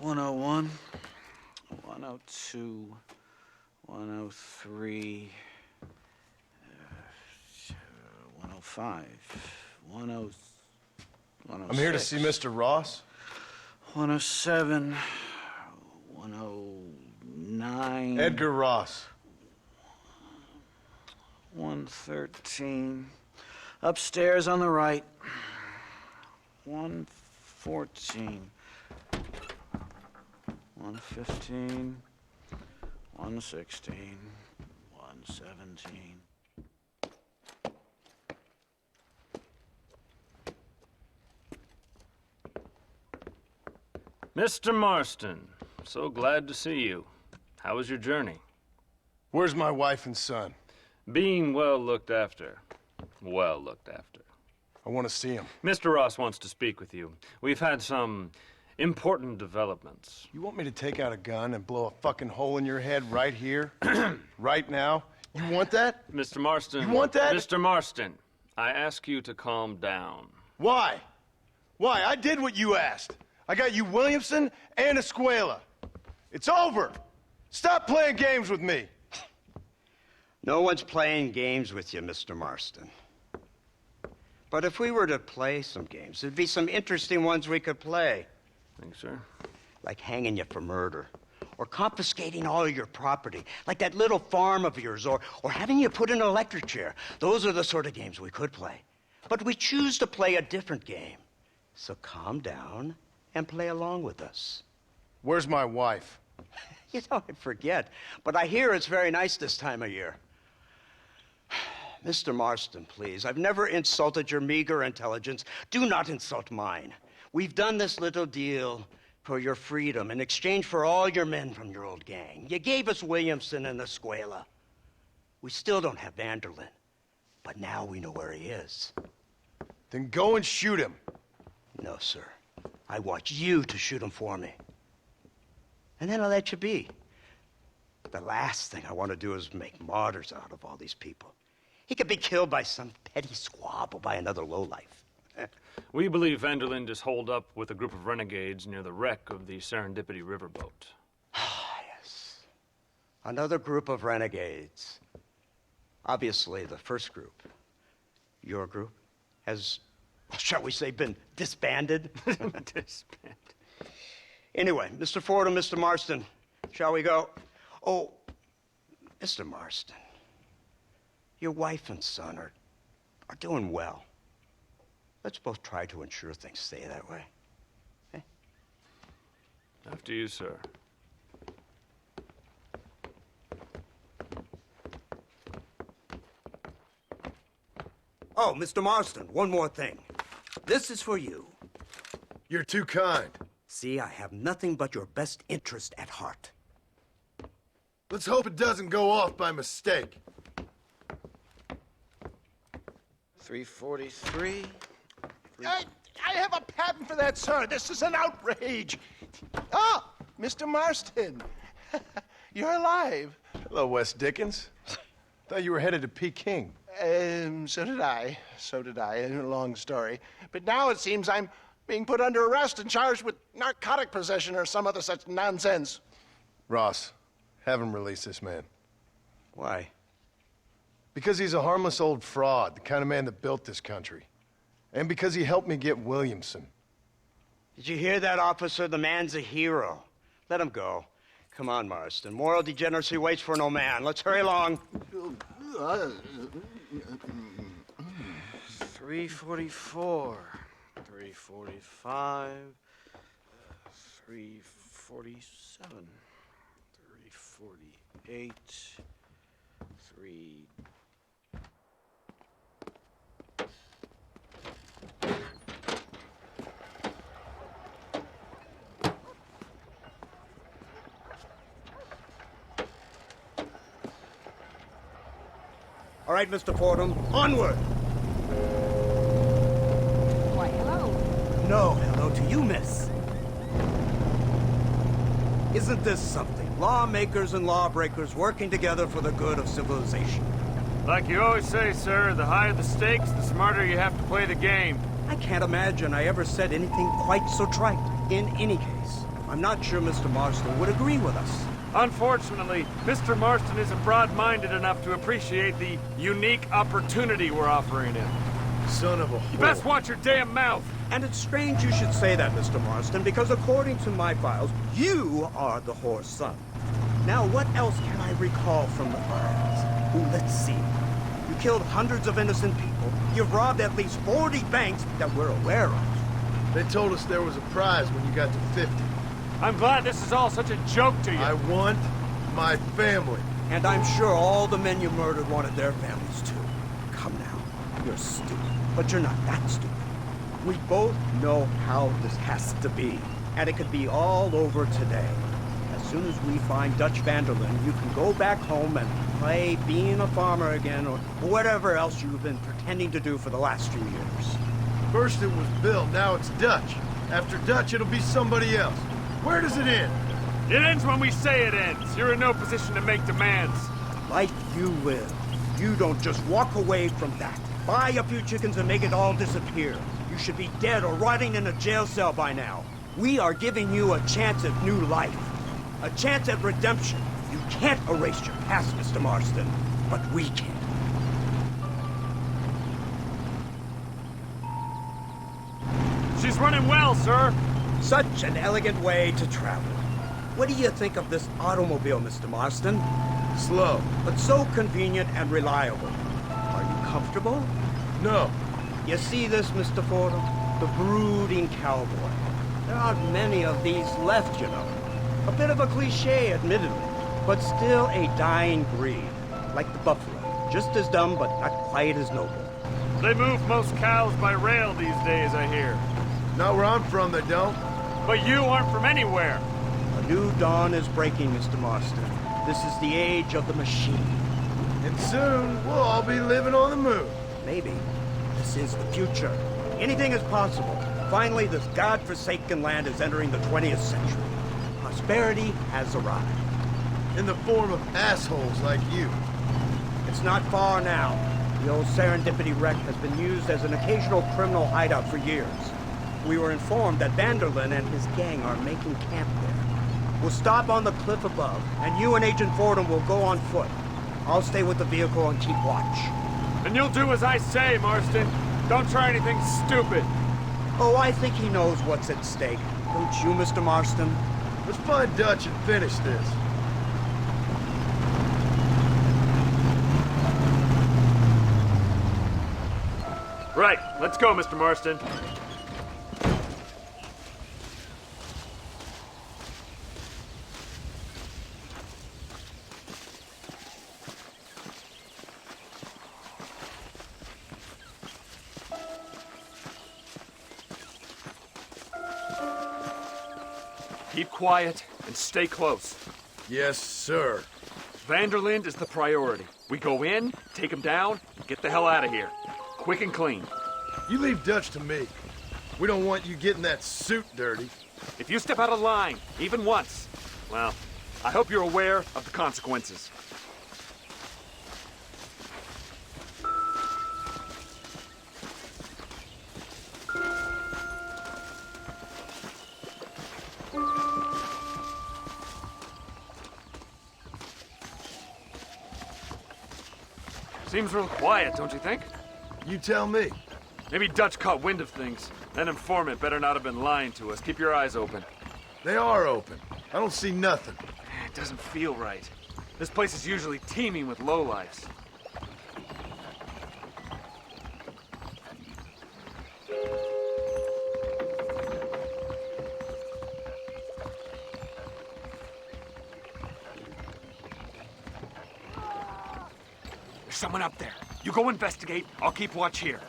101, 102, 103, 105, 106. I'm here to see Mr. Ross. 107, 109. Edgar Ross. 113. Upstairs on the right. 114. 115. 116. 117. Mr. Marston, so glad to see you. How was your journey? Where's my wife and son? Being well looked after. Well looked after. I want to see him. Mr. Ross wants to speak with you. We've had some important developments. You want me to take out a gun and blow a fucking hole in your head right here? Right now? You want that? Mr. Marston. You want that? Mr. Marston, I ask you to calm down. Why? Why? I did what you asked. I got you Williamson and Escuela. It's over. Stop playing games with me. No one's playing games with you, Mr. Marston. But if we were to play some games, there'd be some interesting ones we could play. Thanks, sir. Like hanging you for murder. Or confiscating all of your property. Like that little farm of yours. Or having you put in an electric chair. Those are the sort of games we could play. But we choose to play a different game. So calm down and play along with us. Where's my wife? You know, I forget. But I hear it's very nice this time of year. Mr. Marston, please. I've never insulted your meager intelligence. Do not insult mine. We've done this little deal for your freedom in exchange for all your men from your old gang. You gave us Williamson and Escuela. We still don't have Vanderlyn, but now we know where he is. Then go and shoot him. No, sir. I want you to shoot him for me. And then I'll let you be. The last thing I want to do is make martyrs out of all these people. He could be killed by some petty squabble by another lowlife. We believe Vanderlyn is holed up with a group of renegades near the wreck of the Serendipity riverboat. Ah, yes. Another group of renegades. Obviously, the first group, your group, has, shall we say, been disbanded? Disbanded. Anyway, Mr. Ford and Mr. Marston, shall we go? Oh, Mr. Marston, your wife and son are doing well. Let's both try to ensure things stay that way. Okay? After you, sir. Oh, Mr. Marston, one more thing. This is for you. You're too kind. See, I have nothing but your best interest at heart. Let's hope it doesn't go off by mistake. 343. I have a patent for that, sir. This is an outrage. Ah, Mr. Marston. You're alive. Hello, Wes Dickens. Thought you were headed to Peking. So did I. So did I. A long story. But now it seems I'm being put under arrest and charged with narcotic possession or some other such nonsense. Ross, have him release this man. Why? Because he's a harmless old fraud, the kind of man that built this country. And because he helped me get Williamson. Did you hear that, officer? The man's a hero. Let him go. Come on, Marston. Moral degeneracy waits for no man. Let's hurry along. 344. 345. 347. 348. 3... All right, Mr. Fordham, onward! Why, hello. No, hello to you, miss. Isn't this something? Lawmakers and lawbreakers working together for the good of civilization. Like you always say, sir, the higher the stakes, the smarter you have to play the game. I can't imagine I ever said anything quite so trite. In any case, I'm not sure Mr. Marston would agree with us. Unfortunately, Mr. Marston isn't broad-minded enough to appreciate the unique opportunity we're offering him. Son of a You whore. best watch your damn mouth! And it's strange you should say that, Mr. Marston, because according to my files, you are the whore's son. Now, what else can I recall from the files? Ooh, let's see. You killed hundreds of innocent people. You've robbed at least 40 banks that we're aware of. They told us there was a prize when you got to 50. I'm glad this is all such a joke to you. I want my family. And I'm sure all the men you murdered wanted their families too. Come now, you're stupid, but you're not that stupid. We both know how this has to be, and it could be all over today. As soon as we find Dutch van der Linde, you can go back home and play being a farmer again, or whatever else you've been pretending to do for the last few years. First it was Bill, now it's Dutch. After Dutch, it'll be somebody else. Where does it end? It ends when we say it ends. You're in no position to make demands. Like you live. You don't just walk away from that. Buy a few chickens and make it all disappear. You should be dead or rotting in a jail cell by now. We are giving you a chance at new life. A chance at redemption. You can't erase your past, Mr. Marston, but we can. She's running well, sir. Such an elegant way to travel. What do you think of this automobile, Mr. Marston? Slow. But so convenient and reliable. Are you comfortable? No. You see this, Mr. Fordham? The brooding cowboy. There aren't many of these left, you know. A bit of a cliche, admittedly, but still a dying breed. Like the buffalo. Just as dumb, but not quite as noble. They move most cows by rail these days, I hear. Not where I'm from, they don't. But you aren't from anywhere. A new dawn is breaking, Mr. Marston. This is the age of the machine. And soon, we'll all be living on the moon. Maybe. This is the future. Anything is possible. Finally, this godforsaken land is entering the 20th century. Prosperity has arrived. In the form of assholes like you. It's not far now. The old Serendipity wreck has been used as an occasional criminal hideout for years. We were informed that van der Linde and his gang are making camp there. We'll stop on the cliff above, and you and Agent Fordham will go on foot. I'll stay with the vehicle and keep watch. And you'll do as I say, Marston. Don't try anything stupid. Oh, I think he knows what's at stake. Don't you, Mr. Marston? Let's find Dutch and finish this. Right, let's go, Mr. Marston. Keep quiet and stay close. Yes, sir. van der Linde is the priority. We go in, take him down, get the hell out of here. Quick and clean. You leave Dutch to me. We don't want you getting that suit dirty. If you step out of line, even once, well, I hope you're aware of the consequences. Seems real quiet, don't you think? You tell me. Maybe Dutch caught wind of things. That informant better not have been lying to us. Keep your eyes open. They are open. I don't see nothing. It doesn't feel right. This place is usually teeming with lowlifes. There's someone up there. You go investigate. I'll keep watch here.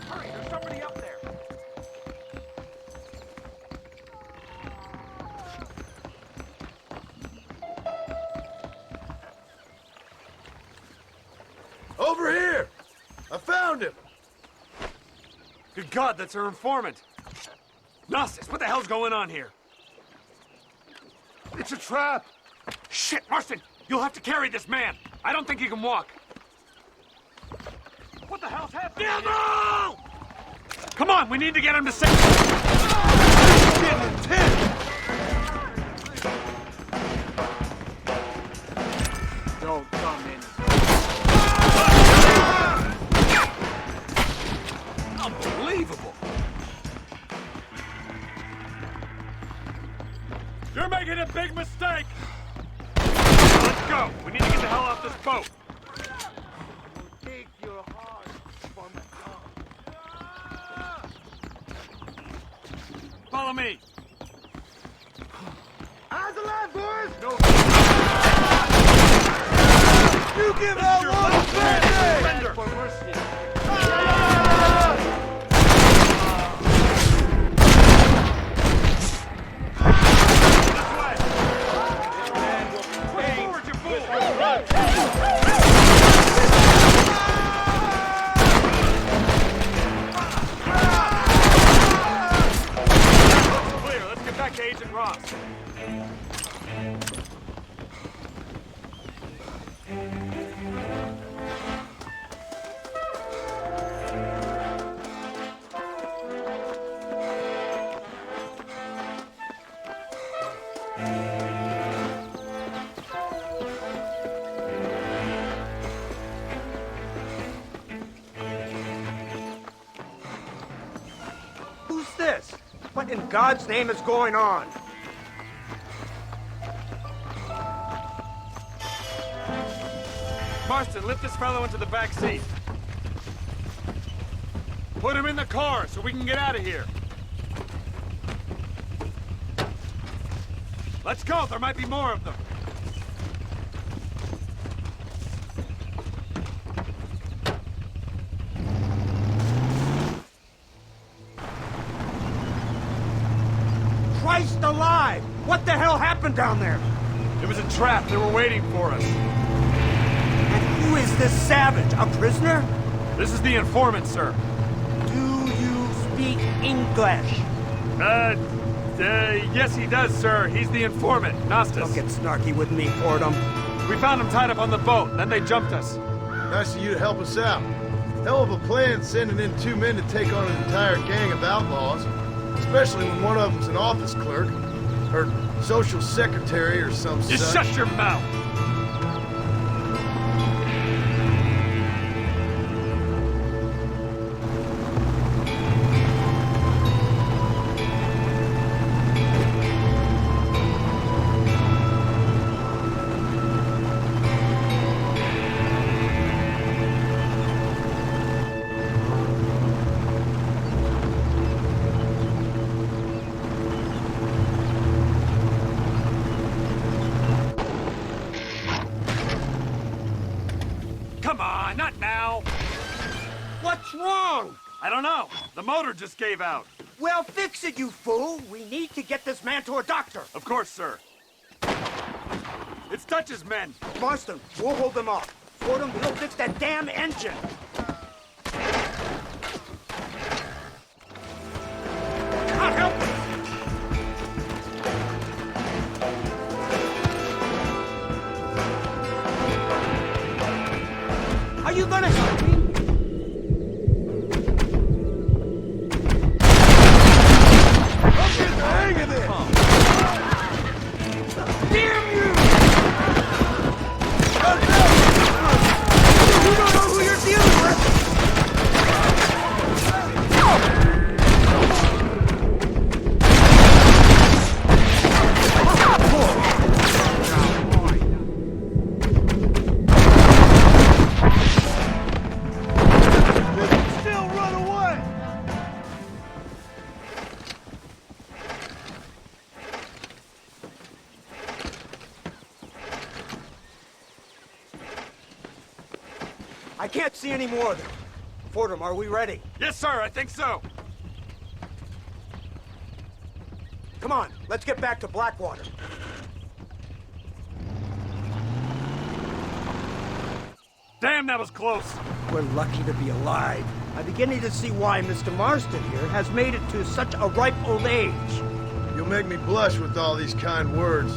Hurry, there's somebody up there. Over here! I found him! Good God, that's our informant. Gnosis, what the hell's going on here? It's a trap! Shit, Marston! You'll have to carry this man. I don't think he can walk. What the hell's happening? Demo! Come on, we need to get him to safety. It's getting intense. Don't come in. Unbelievable. You're making a big mistake. Let's go. We need to get the hell off this boat. Take your heart for my God. Follow me. Eyes alive, boys! No. You give that one a bad day! Surrender. For mercy. Forward, you fool. Clear. Let's get back to Agent Ross. Who's this? What in God's name is going on? Marston, lift this fellow into the back seat. Put him in the car so we can get out of here. Let's go. There might be more of them. Christ alive! What the hell happened down there? It was a trap. They were waiting for us. And who is this savage? A prisoner? This is the informant, sir. Do you speak English? Yes, he does, sir. He's the informant, Don't Nostos. get snarky with me, Fordham. We found him tied up on the boat, then they jumped us. Nice of you to help us out. Hell of a plan sending in 2 men to take on an entire gang of outlaws. Especially when one of them's an office clerk. Or social secretary or some You such. shut your mouth! Come on, not now! What's wrong? I don't know. The motor just gave out. Well, fix it, you fool. We need to get this man to a doctor. Of course, sir. It's Dutch's men. Marston, we'll hold them off. Fordham, we'll fix that damn engine. God help us! Are you gonna help me? Hang in there! Damn you! You don't know who you're dealing with! Still run away! I can't see any more of them. Fordham, are we ready? Yes, sir, I think so. Come on, let's get back to Blackwater. Damn, that was close. We're lucky to be alive. I'm beginning to see why Mr. Marston here has made it to such a ripe old age. You'll make me blush with all these kind words.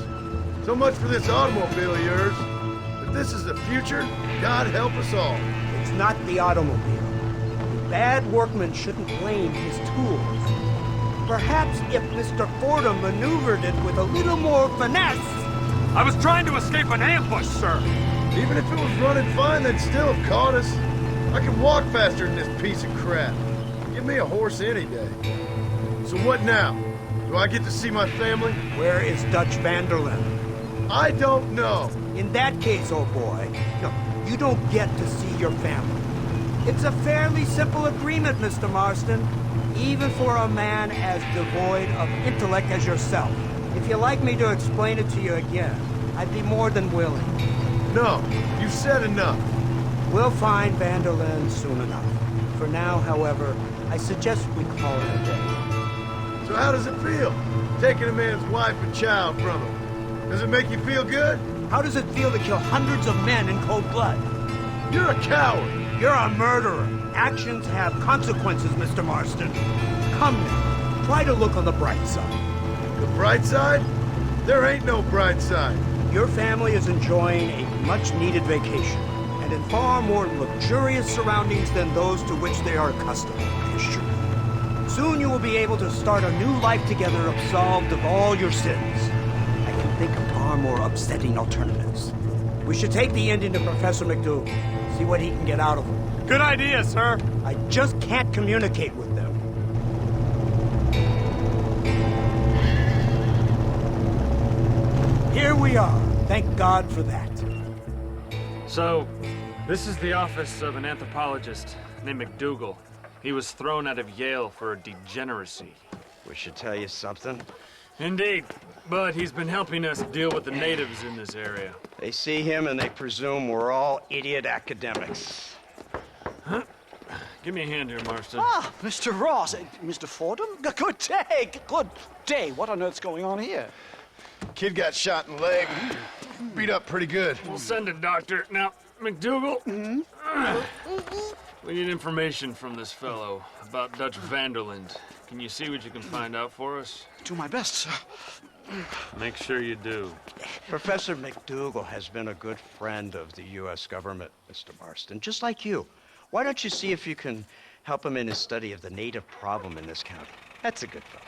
So much for this automobile of yours. If this is the future, God help us all. It's not the automobile. Bad workman shouldn't blame his tools. Perhaps if Mr. Fordham maneuvered it with a little more finesse. I was trying to escape an ambush, sir. Even if it was running fine, they'd still have caught us. I can walk faster than this piece of crap. Give me a horse any day. So what now? Do I get to see my family? Where is Dutch Vanderlyn? I don't know. In that case, old boy, no, you don't get to see your family. It's a fairly simple agreement, Mr. Marston, even for a man as devoid of intellect as yourself. If you'd like me to explain it to you again, I'd be more than willing. No, you've said enough. We'll find Vanderlyn soon enough. For now, however, I suggest we call it a day. So how does it feel, taking a man's wife and child from him? Does it make you feel good? How does it feel to kill hundreds of men in cold blood? You're a coward. You're a murderer. Actions have consequences, Mr. Marston. Come now, try to look on the bright side. The bright side? There ain't no bright side. Your family is enjoying a much-needed vacation, and in far more luxurious surroundings than those to which they are accustomed, I assure you. Soon you will be able to start a new life together absolved of all your sins. I can think of far more upsetting alternatives. We should take the Indian to Professor McDougal, see what he can get out of him. Good idea, sir. I just can't communicate with them. Here we are. Thank God for that. So, this is the office of an anthropologist named McDougal. He was thrown out of Yale for degeneracy. We should tell you something. Indeed, but he's been helping us deal with the natives in this area. They see him and they presume we're all idiot academics. Give me a hand here, Marston. Ah, Mr. Ross. Mr. Fordham? Good day. Good day. What on earth's going on here? Kid got shot in the leg. Beat up pretty good. We'll send a doctor. Now, McDougal, we need information from this fellow about Dutch Vanderlyn. Can you see what you can find out for us? Do my best, sir. Make sure you do. Professor McDougal has been a good friend of the U.S. government, Mr. Marston, just like you. Why don't you see if you can help him in his study of the native problem in this county? That's a good fellow.